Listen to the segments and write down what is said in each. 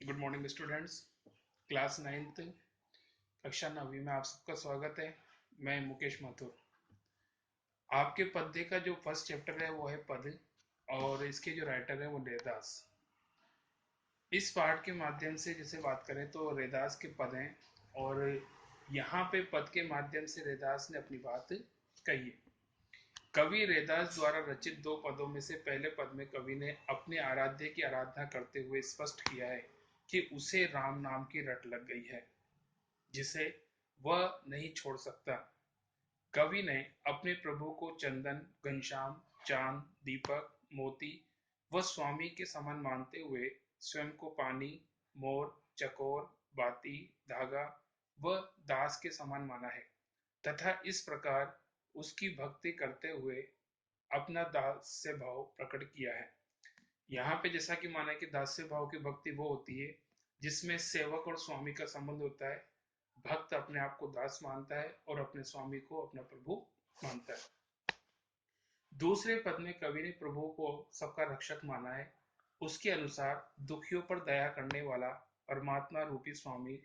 Good morning students. Class ninth कक्षा 9वीं में आप सबका स्वागत है। मैं मुकेश माथुर। आपके पद्य का जो फर्स्ट चैप्टर है वो है पद, और इसके जो राइटर है वो रैदास। इस पाठ के माध्यम से जैसे बात करें तो रैदास के पद हैं, और यहाँ पे पद के माध्यम से रैदास ने अपनी बात कही है। कवि रैदास द्वारा रचित दो पदों में से पहले पद में कवि ने अपने आराध्य की आराधना करते हुए स्पष्ट किया है कि उसे राम नाम की रट लग गई है, जिसे वह नहीं छोड़ सकता। कवि ने अपने प्रभु को चंदन, घनश्याम, चांद, दीपक, मोती व स्वामी के समान मानते हुए स्वयं को पानी, मोर, चकोर, बाती, धागा व दास के समान माना है, तथा इस प्रकार उसकी भक्ति करते हुए अपना दास्य भाव प्रकट किया है। यहाँ पे जैसा कि माना है कि दास्य भाव की भक्ति वो होती है जिसमें सेवक और स्वामी का संबंध होता है। भक्त अपने आप को दास मानता है और अपने स्वामी को अपना प्रभु मानता है। दूसरे पद में कवि ने प्रभु को सबका रक्षक माना है। उसके अनुसार दुखियों पर दया करने वाला परमात्मा रूपी स्वामी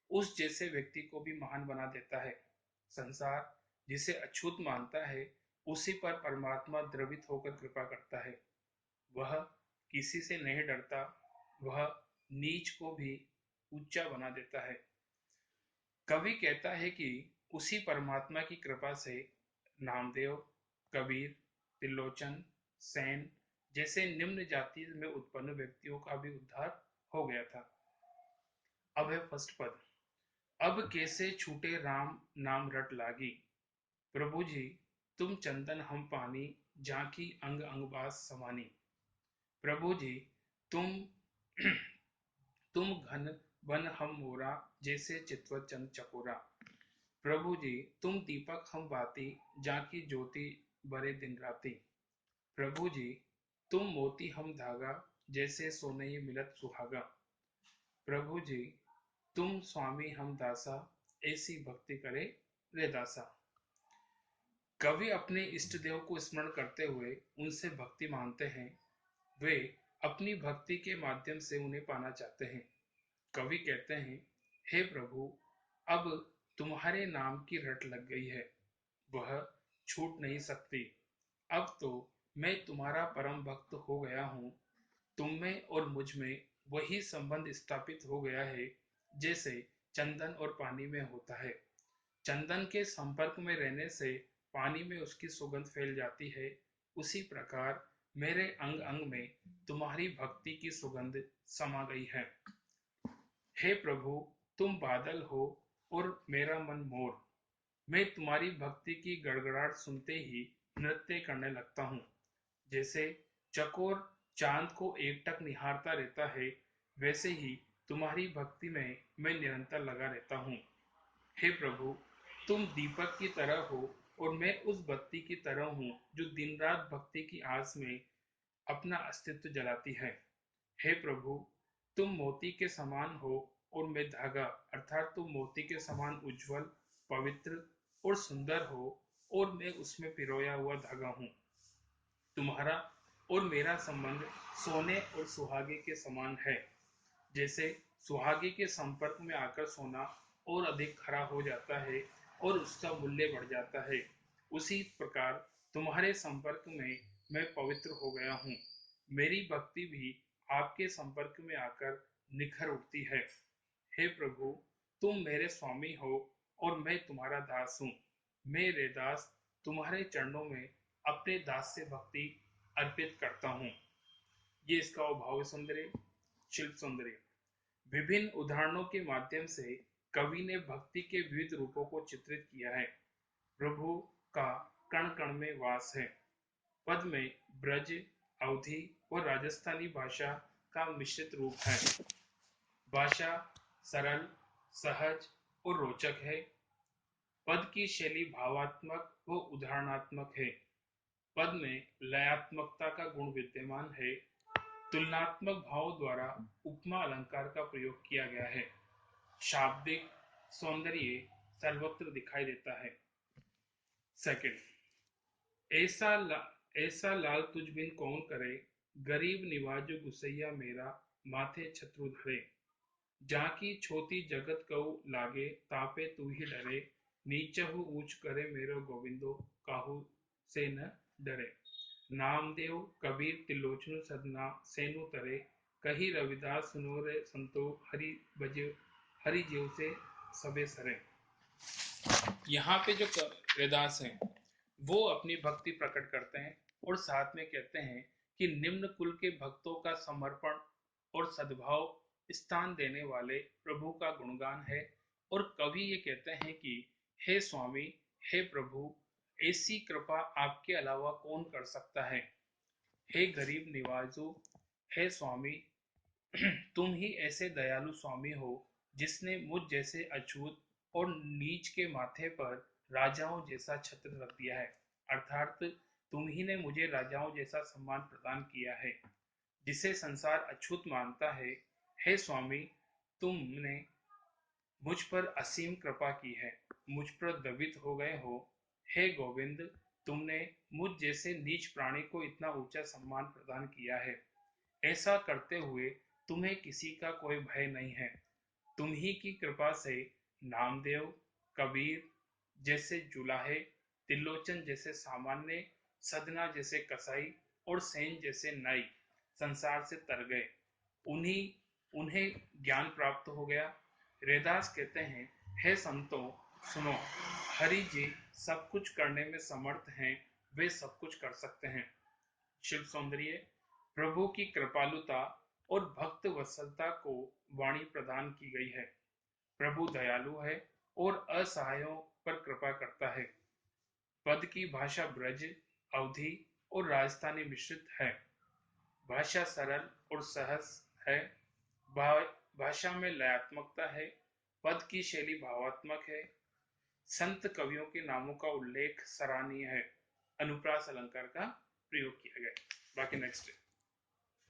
उस जैसे व्यक्ति को भी महान बना देता है। संसार जिसे अछूत मानता है उसी पर परमात्मा द्रवित होकर कृपा करता है। वह किसी से नहीं डरता, वह नीच को भी ऊंचा बना देता है। कवि कहता है कि उसी परमात्मा की कृपा से नामदेव, कबीर, त्रिलोचन, सेन जैसे निम्न जाति में उत्पन्न व्यक्तियों का भी उद्धार हो गया था। अब है फर्स्ट पद। अब कैसे छूटे राम नाम रट लागी, प्रभु जी तुम चंदन हम पानी, झांकी अंग अंग बास समानी। प्रभु जी तुम तुम घन वन हम मोरा, जैसे चितवत चंद चकोरा। प्रभु जी तुम दीपक हम बाती, जाकी ज्योति बरे दिन राती। प्रभु जी तुम मोती हम धागा, जैसे सोने मिलत सुहागा। प्रभु जी तुम स्वामी हम दासा, ऐसी भक्ति करे रे दासा। कवि अपने इष्ट देव को स्मरण करते हुए उनसे भक्ति मांगते हैं। वे अपनी भक्ति के माध्यम से उन्हें पाना चाहते हैं। कवि कहते हैं, हे प्रभु, अब तुम्हारे नाम की रट लग गई है, वह छूट नहीं सकती। अब तो मैं तुम्हारा परम भक्त हो गया हूँ। तुम में और मुझ में वही संबंध स्थापित हो गया है जैसे चंदन और पानी में होता है। चंदन के संपर्क में रहने से पानी में उसकी सुगंध फैल जाती है, उसी प्रकार मेरे अंग अंग में तुम्हारी भक्ति की सुगंध समा गई है। हे प्रभु, तुम बादल हो और मेरा मन मोर। मैं तुम्हारी भक्ति की गड़गड़ाहट सुनते ही नृत्य करने लगता हूँ। जैसे चकोर चांद को एकटक निहारता रहता है, वैसे ही तुम्हारी भक्ति में मैं निरंतर लगा रहता हूँ। हे प्रभु, तुम दीपक की तरह हो और मैं उस बत्ती की तरह हूँ जो दिन रात भक्ति की आस में अपना अस्तित्व जलाती है। हे प्रभु, तुम मोती के समान हो और मैं धागा, अर्थात तुम मोती के समान उज्जवल, पवित्र और सुंदर हो और मैं उसमें पिरोया हुआ धागा हूँ। तुम्हारा और मेरा संबंध सोने और सुहागे के समान है। जैसे सुहागे के संपर्क में आकर सोना और अधिक खरा हो जाता है और उसका मूल्य बढ़ जाता है, उसी प्रकार तुम्हारे संपर्क में मैं पवित्र हो गया हूँ। मेरी भक्ति भी आपके संपर्क में आकर निखर उठती है। हे प्रभु, तुम मेरे स्वामी हो और मैं तुम्हारा दास हूँ। मेरे दास तुम्हारे चरणों में अपने दास से भक्ति अर्पित करता हूँ। ये इसका भाव सौंदर्य, शिल्प सौंदर्य। विभिन्न उदाहरणों के माध्यम से कवि ने भक्ति के विविध रूपों को चित्रित किया है। प्रभु का कण कण में वास है। पद में ब्रज, अवधी और राजस्थानी भाषा का मिश्रित रूप है। भाषा सरल, सहज और रोचक है। पद की शैली भावात्मक व उदाहरणात्मक है। पद में लयात्मकता का गुण विद्यमान है। तुलनात्मक भाव द्वारा उपमा अलंकार का प्रयोग किया गया है। शाब्दिक सौंदर्य सर्वत्र दिखाई देता है। सेकंड, ऐसा ला, ऐसा लाल तुझ बिन कौन करे, गरीब निवाजो गुसैया मेरा, माथे छत्रु धरे। जाकी छोटी जगत कऊ लागे, तापे तू ही डरे, नीचहु ऊंच करे मेरो गोविंदो, काहू से न डरे। नामदेव कबीर त्रिलोचन सदना सेनु तरे, कही रविदास सुनो रे संतो, हरि बजे हरि जीव से सबे सरे। यहाँ पे जो रविदास हैं वो अपनी भक्ति प्रकट करते हैं और साथ में कहते हैं कि निम्न कुल के भक्तों का समर्पण और सद्भाव स्थान देने वाले प्रभु का गुणगान है। और कवि ये कहते हैं कि हे स्वामी, हे प्रभु, ऐसी कृपा आपके अलावा कौन कर सकता है। हे गरीब निवाजो, हे स्वामी, तुम ही ऐसे दयालु स्वामी हो जिसने मुझ जैसे अछूत और नीच के माथे पर राजाओं जैसा छत्र रख दिया है। अर्थात तुम ही ने मुझे राजाओं जैसा सम्मान प्रदान किया है जिसे संसार अछूत मानता है। हे स्वामी, तुमने मुझ पर असीम कृपा की है, मुझ पर द्रवित हो गए हो। हे गोविंद, तुमने मुझ जैसे नीच प्राणी को इतना ऊंचा सम्मान प्रदान किया है। ऐसा करते हुए तुम्हें किसी का कोई भय नहीं है। तुम ही की कृपा से नामदेव, कबीर जैसे जुलाहे, त्रिलोचन जैसे सामान्य, सदना जैसे कसाई और सेन जैसे नाई संसार से तर गए। उन्हीं उन्हें ज्ञान प्राप्त हो गया। रैदास कहते हैं, हे संतों, सुनो, हरि जी सब कुछ करने में समर्थ हैं, वे सब कुछ कर सकते हैं। शिव सौंदर्य, प्रभु की कृपालुता और भक्त वत्सलता को वाणी प्रदान की गई है। प्रभु दयालु है और असहायों पर कृपा करता है। पद की भाषा ब्रज, अवधी और राजस्थानी मिश्रित है। भाषा सरल और सहज है। भाषा में लयात्मकता है। पद की शैली भावात्मक है। संत कवियों के नामों का उल्लेख सराहनीय है। अनुप्रास अलंकार का प्रयोग किया गया। बाकी नेक्स्ट